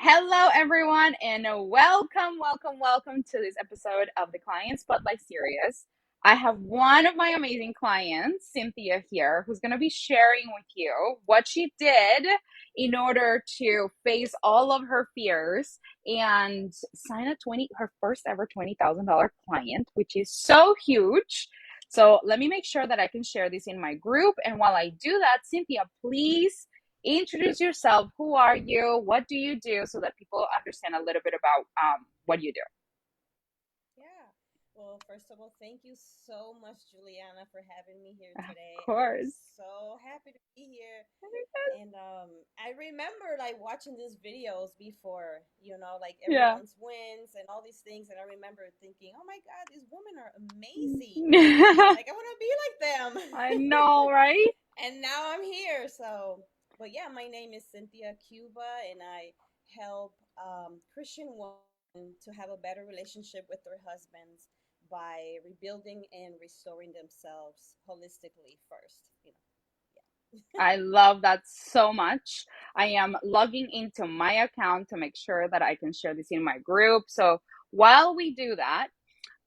Hello, everyone, and welcome to this episode of the Client Spotlight Series. I have one of my amazing clients, Cynthia, here, who's going to be sharing with you what she did in order to face all of her fears and sign her first ever $20,000 client, which is so huge. So let me make sure that I can share this in my group. And while I do that, Cynthia, please introduce yourself. Who are you? What do you do? So that people understand a little bit about what you do. Yeah. Well, first of all, thank you so much, Juliana, for having me here Of today. I'm course. so happy to be here. And I remember like watching these videos before, like Yeah. everyone's wins and all these things. And I remember thinking, oh my God, these women are amazing. Like, I want to be like them. I know, right? And now I'm here. But yeah, my name is Cynthia Cuba, and I help Christian women to have a better relationship with their husbands by rebuilding and restoring themselves holistically first. Yeah. I love that so much. I am logging into my account to make sure that I can share this in my group. So while we do that,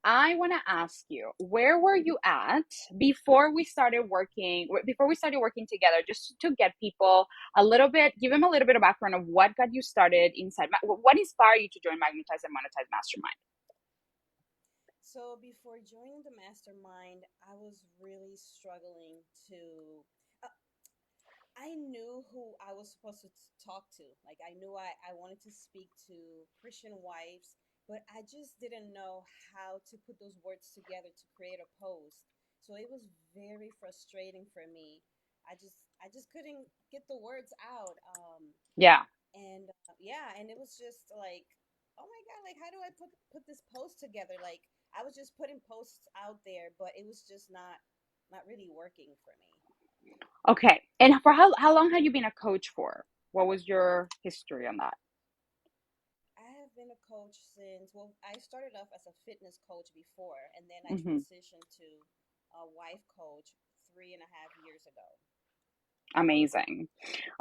I want to ask you, where were you at before we started working together, just to get people a little bit, give them a little bit of background of what got you started inside, what inspired you to join Magnetize and Monetize Mastermind? So before joining the mastermind, I was really struggling to. Uh, I knew who I was supposed to talk to. Like, I knew I wanted to speak to Christian wives, but I just didn't know how to put those words together to create a post. So it was very frustrating for me. I just couldn't get the words out. Yeah. And yeah, and it was just like, oh my God, like, how do I put this post together? Like, I was just putting posts out there, but it was just not really working for me. Okay. And for how long had you been a coach for? What was your history on that? I have been a coach since, well, I started off as a fitness coach before, and then I Hmm. transitioned to a wife coach 3.5 years ago. Amazing.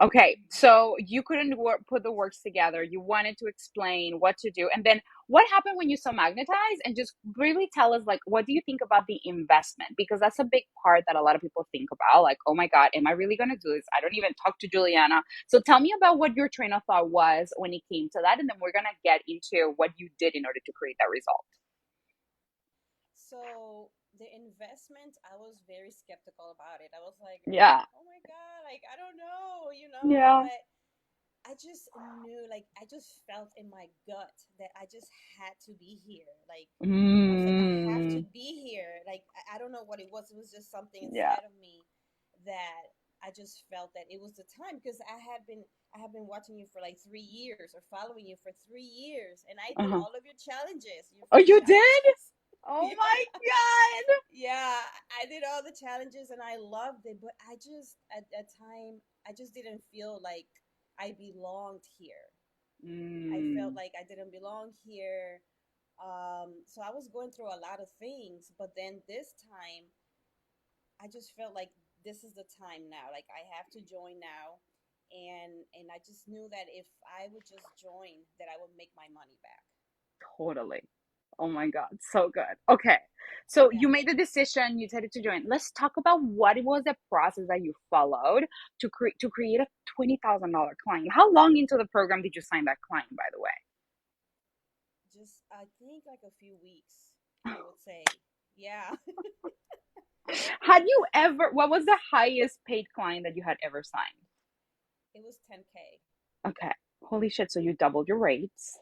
Okay, so you couldn't put the works together. You wanted to explain what to do. And then what happened when you saw Magnetize? And just really tell us, like, what do you think about the investment? Because that's a big part that a lot of people think about. Like, oh my God, am I really going to do this? I don't even talk to Juliana. So tell me about what your train of thought was when it came to that. And then we're going to get into what you did in order to create that result. So the investment, I was very skeptical about it. I was like, Yeah. oh my God, like, I don't know, Yeah. but I just knew, like, I just felt in my gut that I just had to be here. Like, I was like, I have to Mm, be here. Like, I don't know what it was. It was just something yeah. inside of me that I just felt that it was the time, because I have been watching you for like 3 years, or following you for 3 years, and I did Uh-huh. all of your challenges, your Oh, free you did? challenges. Oh Yeah, my God. yeah, I did all the challenges and I loved it, but I just at that time I just didn't feel like I belonged here. I felt Mm. like I didn't belong here. So I was going through a lot of things, but then this time I just felt like this is the time now. Like, I have to join now, and I just knew that if I would just join, that I would make my money back. Totally. Oh my God, so good. Okay. So Yeah. you made the decision, you decided to join. Let's talk about what was the process that you followed to create a $20,000 client. How long into the program did you sign that client, by the way? Just, I think, like a few weeks, I would say. Yeah. Had you ever, what was the highest paid client that you had ever signed? It was 10K. Okay. Holy shit. So you doubled your rates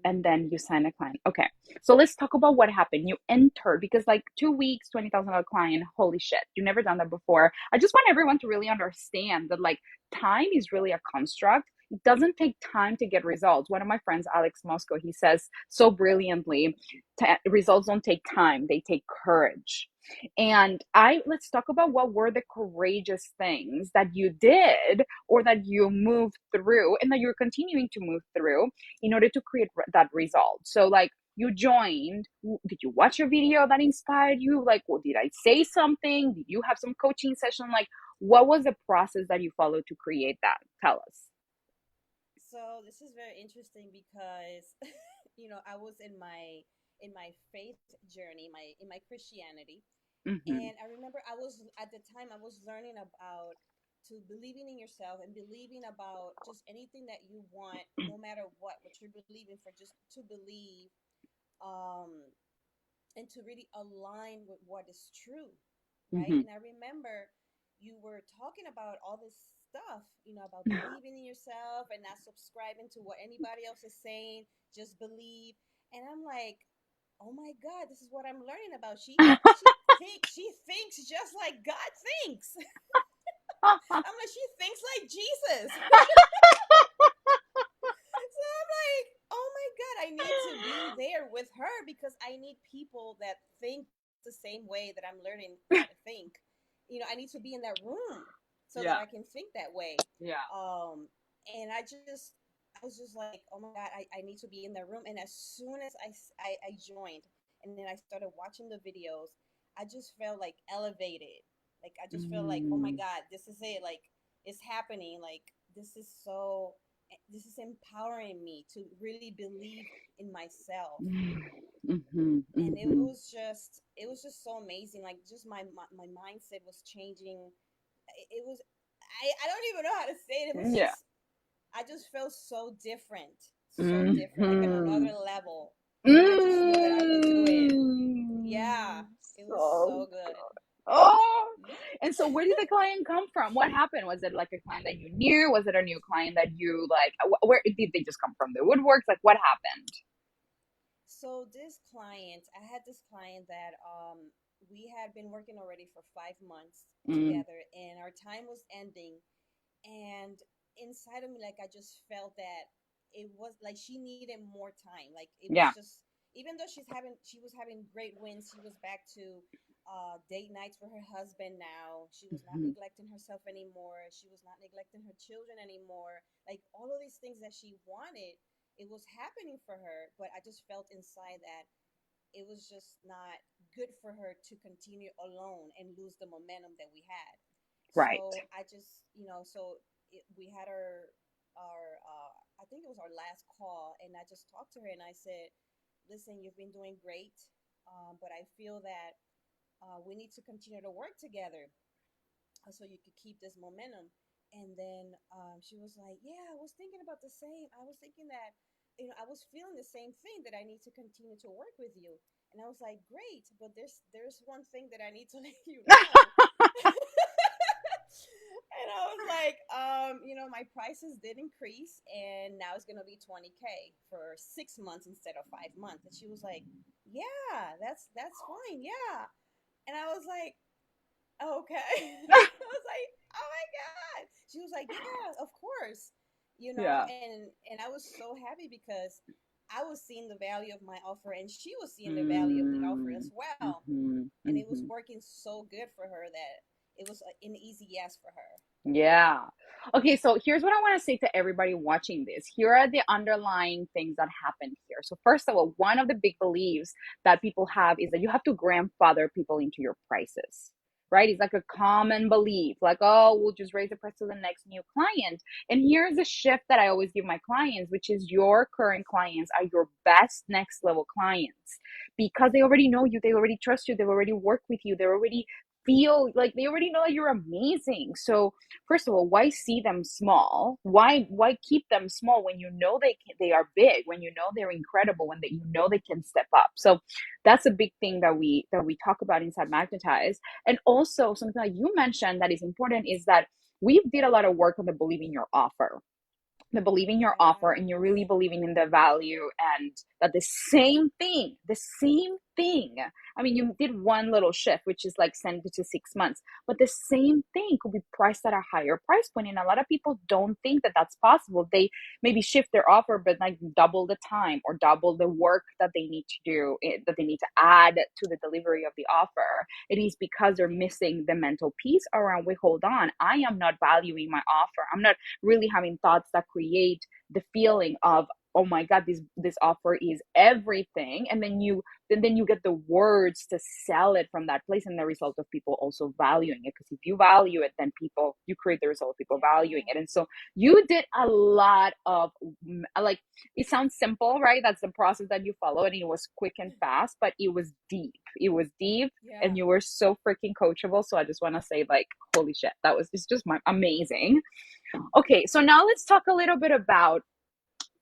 and Hmm. then you sign a client. Okay. So let's talk about what happened. You entered because like 2 weeks, $20,000 client. Holy shit. You've never done that before. I just want everyone to really understand that like time is really a construct. It doesn't take time to get results. One of my friends, Alex Moscow, he says so brilliantly, results don't take time, they take courage. And let's talk about what were the courageous things that you did or that you moved through and that you're continuing to move through in order to create that result. So, like, you joined. Did you watch a video that inspired you? Like, well, did I say something? Did you have some coaching session? Like, what was the process that you followed to create that? Tell us. So this is very interesting because I was in my faith journey, my in my Christianity, Mm-hmm. and I remember I was at the time I was learning about to believing in yourself and believing about just anything that you want, no matter what you're believing for, just to believe, um, and to really align with what is true, right? Mm-hmm. And I remember you were talking about all this stuff, about believing in yourself and not subscribing to what anybody else is saying, just believe. And I'm like, oh my God, this is what I'm learning about. She thinks just like God thinks. I'm like, she thinks like Jesus. So I'm like, oh my God, I need to be there with her because I need people that think the same way that I'm learning how to think. I need to be in that room so that Yeah. I can think that way. Yeah. And I was just like, oh my God, I need to be in that room. And as soon as I joined and then I started watching the videos, I just felt like elevated. Like, I just feel like, oh my Mm-hmm. God, this is it. Like, it's happening. Like, this is so this is empowering me to really believe in myself. Mm-hmm. And it Mm-hmm. was just so amazing. Like, just my mindset was changing. It was, I don't even know how to say it. It was Yeah. just, I just felt so different, so different, like on Mm-hmm. another level. And I just knew that I could do it. Mm. Yeah, it was So so good. oh, Yeah. and so where did the client come from? What happened? Was it like a client that you knew? Was it a new client that you like? Where did they just come from? The woodworks? Like what happened? So this client, I had this client that we had been working already for 5 months Mm, together, and our time was ending. And inside of me, like, I just felt that it was like she needed more time. Like, it was yeah. just, even though she was having great wins, she was back to date nights with her husband now. She was not Hmm. neglecting herself anymore. She was not neglecting her children anymore. Like, all of these things that she wanted, it was happening for her, but I just felt inside that it was just not good for her to continue alone and lose the momentum that we had. Right. So I just, we had I think it was our last call, and I just talked to her and I said, listen, you've been doing great, but I feel that we need to continue to work together so you could keep this momentum. And then she was like, yeah, I was thinking about the same. I was thinking that, I was feeling the same thing, that I need to continue to work with you. And I was like, great, but there's one thing that I need to let you know. And I was like, my prices did increase, and now it's gonna be 20K for 6 months instead of 5 months. And she was like, yeah, that's fine, yeah. And I was like, okay. I was like, oh my God. She was like, yeah, of course. Yeah. And I was so happy because I was seeing the value of my offer and she was seeing the value of the offer as Mm, well. mm-hmm, And it was mm-hmm. working so good for her that it was an easy yes for her. Yeah. Okay, so here's what I want to say to everybody watching this. Here are the underlying things that happened here. So, first of all, one of the big beliefs that people have is that you have to grandfather people into your prices, right? It's like a common belief, like, oh, we'll just raise the price to the next new client. And here's a shift that I always give my clients, which is your current clients are your best next level clients because they already know you, they already trust you, they've already worked with you, they already feel like they already know that you're amazing. So first of all, why see them small? Why keep them small when you know they are big, when you know they're incredible, when you know they can step up? So that's a big thing that we talk about inside Magnetize. And also something like you mentioned that is important is that we did a lot of work on the believing your offer, the believing your offer, and you're Yes. really believing in the value, and that the same thing, I mean, you did one little shift, which is like send it to 6 months, but the same thing could be priced at a higher price point, and a lot of people don't think that that's possible. They maybe shift their offer but like double the time or double the work that they need to do, that they need to add to the delivery of the offer. It is because they're missing the mental piece around, wait, hold on, I am not valuing my offer, I'm not really having thoughts that create the feeling of oh my god, this offer is everything, and then you get the words to sell it from that place, and the result of people also valuing it, because if you value it, then people, you create the result of people valuing Yeah. it. And so you did a lot of, like, it sounds simple, right? That's the process that you follow, and it was quick and fast, but it was deep. It was deep, Yeah. and you were so freaking coachable. So I just want to say, like, holy shit, that was, it's just amazing. Okay, so now let's talk a little bit about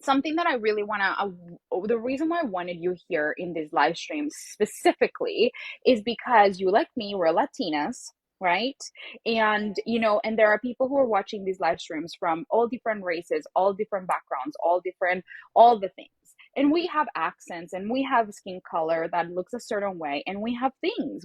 something that I really want to. The reason why I wanted you here in this live stream specifically is because you, like me, we're Latinas, right? And you Yes. know, and there are people who are watching these live streams from all different races, all different backgrounds, all different, all the things. And we have accents, and we have skin color that looks a certain way, and we have things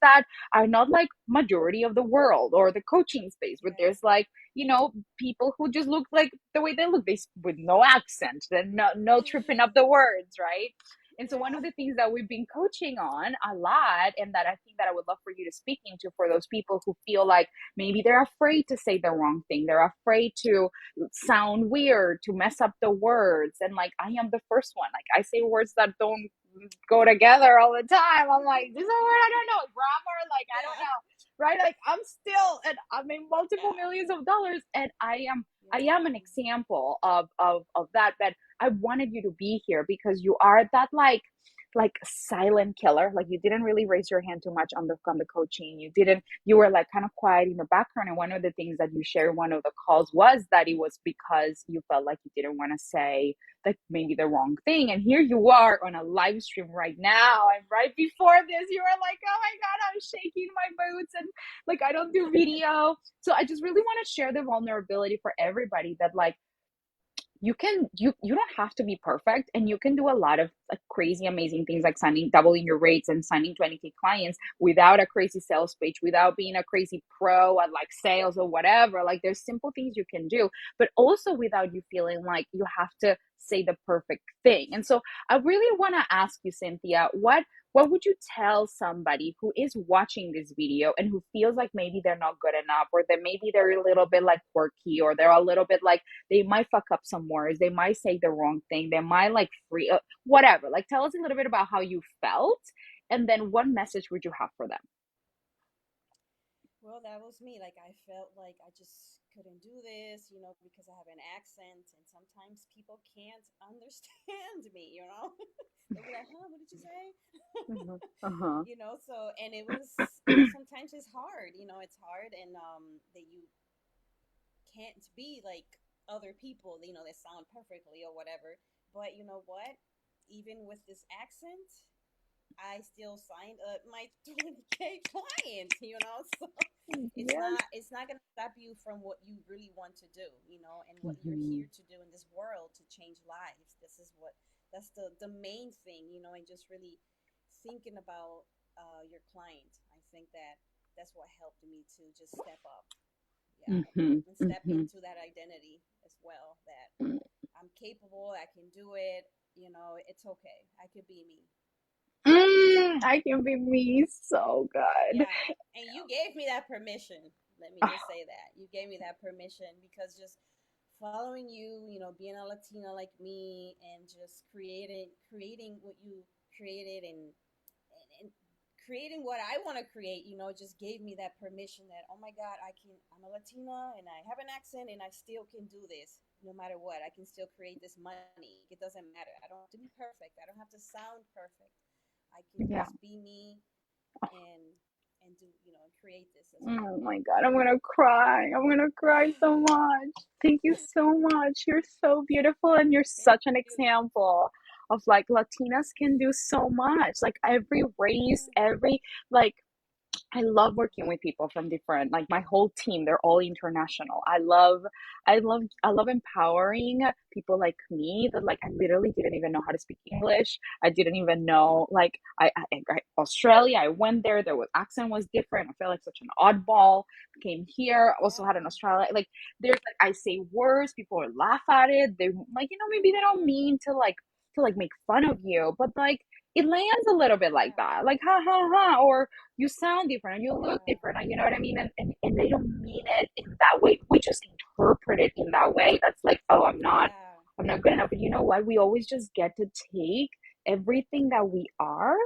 that are not like majority of the world or the coaching space, but Yeah. there's like, you know, people who just look like the way they look, they with no accent, and no tripping up the words, right? And so one Yeah. of the things that we've been coaching on a lot, and that I think that I would love for you to speak into, for those people who feel like maybe they're afraid to say the wrong thing, they're afraid to sound weird, to mess up the words. And like, I am the first one. Like, I say words that don't go together all the time. I'm like, this is a word I don't know, grammar, like I don't Yeah. know, right? Like, I'm still, and I mean, multiple Yeah. millions of dollars, and I am an Yeah. example of that. But I wanted you to be here because you are that, like silent killer. Like, you didn't really raise your hand too much on the coaching. You didn't, you were like kind of quiet in the background. And one of the things that you shared in one of the calls was that it was because you felt like you didn't want to say like maybe the wrong thing. And here you are on a live stream right now. And right before this, you were like, oh my God, I'm shaking my boots, and like, I don't do video. So I just really want to share the vulnerability for everybody that, like, you don't have to be perfect, and you can do a lot of like crazy amazing things, like signing, doubling your rates and signing 20K clients without a crazy sales page, without being a crazy pro at like sales or whatever. Like, there's simple things you can do, but also without you feeling like you have to say the perfect thing. And so I really want to ask you, Cynthia, what would you tell somebody who is watching this video and who feels like maybe they're not good enough, or that maybe they're a little bit like quirky, or they're a little bit like, they might fuck up some words, they might say the wrong thing, they might like free, whatever. Like, tell us a little bit about how you felt, and then what message would you have for them? Well, that was me. Like, I felt like I just couldn't do this, because I have an accent, and sometimes people can't understand me, They'll be like, huh, what did you say? Mhm. Uh-huh. So, and it was, sometimes it's hard, it's hard, and that you can't be like other people, that sound perfectly or whatever. But you know what? Even with this accent, I still signed up my 20K clients, So Yes. it's not gonna stop you from what you really want to do, and what you're Mm-hmm. here to do in this world, to change lives. That's the main thing, and just really thinking about your client. I think that's what helped me to just step up, yeah, Mm-hmm. and step Mm-hmm. into that identity as well. That I'm capable, I can do it. It's okay. I could be me. I can be me so good. Yeah, and you gave me that permission. Let me just say that you gave me that permission, because just following you, being a Latina like me, and just creating what you created, and creating what I want to create, just gave me that permission that, oh my God, I'm a Latina, and I have an accent, and I still can do this no matter what. I can still create this money. It doesn't matter. I don't have to be perfect. I don't have to sound perfect. I can Yeah. just be me, and do, and create this as well. Oh my God, I'm gonna cry. I'm gonna cry so much. Thank you so much. You're so beautiful, and you're Thank such an you. example of like Latinas can do so much. Like, every race, Yeah. every, like, I love working with people from different, like my whole team, they're all international. I love empowering people like me that, like, I literally didn't even know how to speak English. I didn't even know, like, Australia, I went there, was accent was different. I felt like such an oddball. Came here, also had an Yeah. Australia, like, there's like, I say words, people will laugh at it. They like, maybe they don't Mm-hmm. mean to like make fun of you, but like, it lands a little bit like Yeah. that, like, ha ha ha, or you sound different, and you look Yeah. different, and you know what I mean, and they don't mean it in that way. We just interpret it in that way. That's like, oh, Yeah. I'm not good enough. But you know what? We always just get to take everything that we are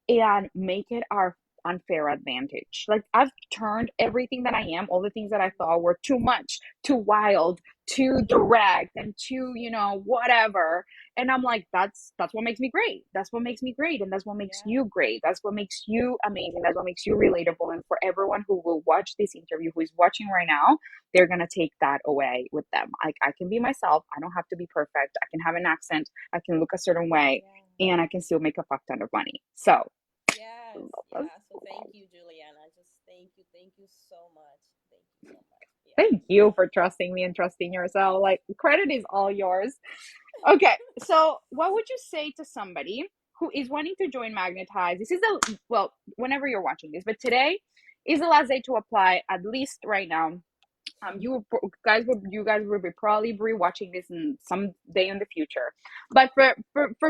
and make it our unfair advantage. Like I've turned everything that I am, all the things that I thought were too much, too wild, too direct, and too, whatever. And I'm like, that's what makes me great. That's what makes me great. And that's what makes Yeah. you great. That's what makes you amazing. That's what makes you relatable. And for everyone who will watch this interview, who is watching right now, they're gonna take that away with them. Like I can be myself. I don't have to be perfect. I can have an accent. I can look a certain way, Yeah. and I can still make a fuck ton of money. So, Yes. Yeah. So thank you, Juliana. Just thank you so much. Thank you so much. Yeah. thank you for trusting me and trusting yourself. Like credit is all yours. Okay, so what would you say to somebody who is wanting to join Magnetize? This is well, whenever you're watching this, but today is the last day to apply, at least right now. You guys will be probably rewatching this in some day in the future. But for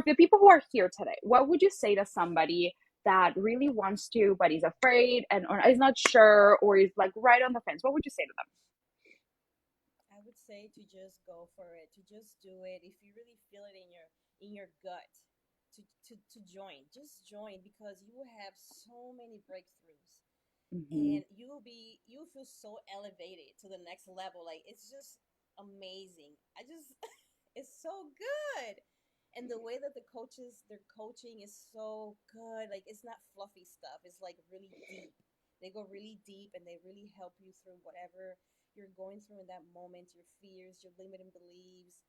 the people who are here today, what would you say to somebody that really wants to but is afraid and or is not sure or is like right on the fence? What would you say to I would say to just go for it, to just do it. If you really feel it in your gut, to join, just join because you will have so many breakthroughs, them? and you will feel so elevated to the next level. Like it's just amazing. I just it's so good. And the way that their coaching is so good. Like it's not fluffy stuff. It's like really deep. They go really deep and they really help you through whatever you're going through in that moment, your fears, your limiting beliefs.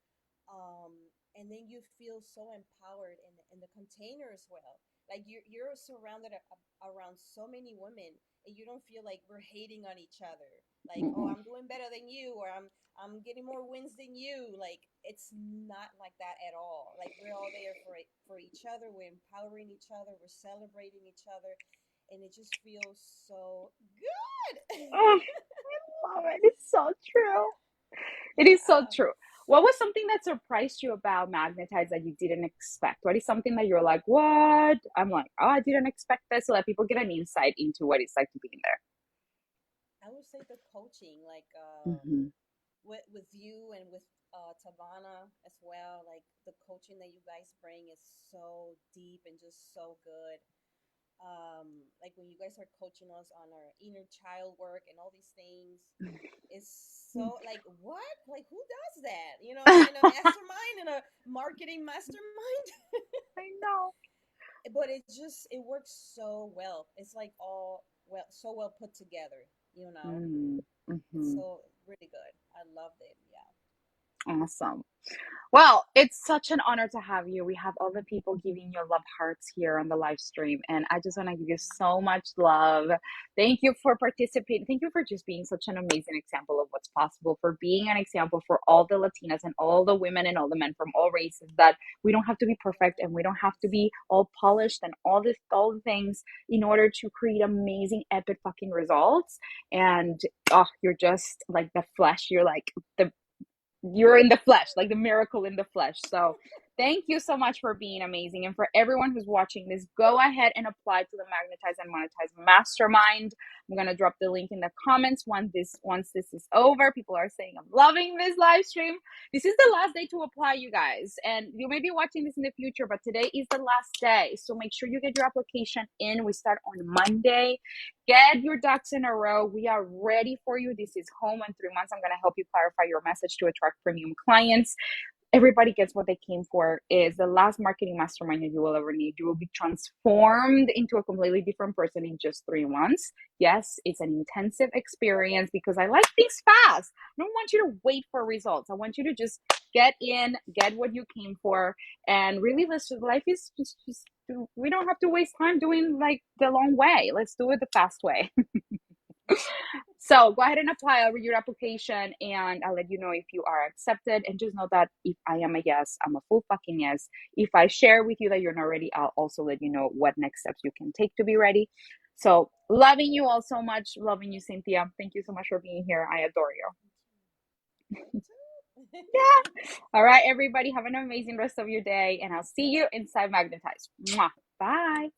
And then you feel so empowered in the container as well. Like you're surrounded around so many women, and you don't feel like we're hating on each other. Like, oh, Mhm. I'm doing better than you, or I'm getting more wins than you. Like it's not like that at all. Like we're all there for each other. We're empowering each other. We're celebrating each other, and it just feels so good. Oh, I love it. It's so true. It is so Yeah. true. What was something that surprised you about Magnetize that you didn't expect? What is something that you're like, what? I'm like, oh, I didn't expect this, so that people get an insight into what it's like to be in I would say the coaching, like there. Hmm. with you and with Tavana as well. Like the coaching that you guys bring is so deep and just so good. Like when you guys are coaching us on our inner child work and all these things, is so like what? Like who does that? In a mastermind, in a marketing mastermind. I know. But it works so well. It's like all so well put together. It's Mm-hmm. so really good. I loved it. Yeah. Awesome. Well, it's such an honor to have you. We have all the people giving you love hearts here on the live stream, and I just want to give you so much love. Thank you for participating. Thank you for just being such an amazing example of what's possible, for being an example for all the Latinas and all the women and all the men from all races that we don't have to be perfect and we don't have to Yes. be all polished and all the things in order to create amazing, epic fucking results. And oh, you're just like the flesh. You're like the you're in the flesh, like the miracle in the flesh. So thank you so much for being amazing. And for everyone who's watching this, go ahead and apply to the Magnetize and Monetize Mastermind. I'm gonna drop the link in the comments once this is over. People are saying I'm loving this live stream. This is the last day to apply, you guys. And you may be watching this in the future, but today is the last day. So make sure you get your application in. We start on Monday. Get your ducks in a row. We are ready for you. This is home in 3 months. I'm going to help you clarify your message to attract premium clients. Everybody gets what they came for. Is the last marketing mastermind that you will ever need. You will be transformed into a completely different person in just 3 months. Yes, it's an intensive experience because I like things fast. I don't want you to wait for results. I want you to just get in, get what you came for, and really life is just we don't have to waste time doing like the long way. Let's do it the fast way. So go ahead and apply. I'll read your application and I'll let you know if you are accepted. And just know that if I am a yes, I'm a full fucking yes. If I share with you that you're not ready, I'll also let you know what next steps you can take to be ready. So loving you all so much. Loving you, Cynthia. Thank you so much for being here. I adore you. Love you too. Yeah. All right, everybody. Have an amazing rest of your day. And I'll see you inside Magnetize. Mwah. Bye.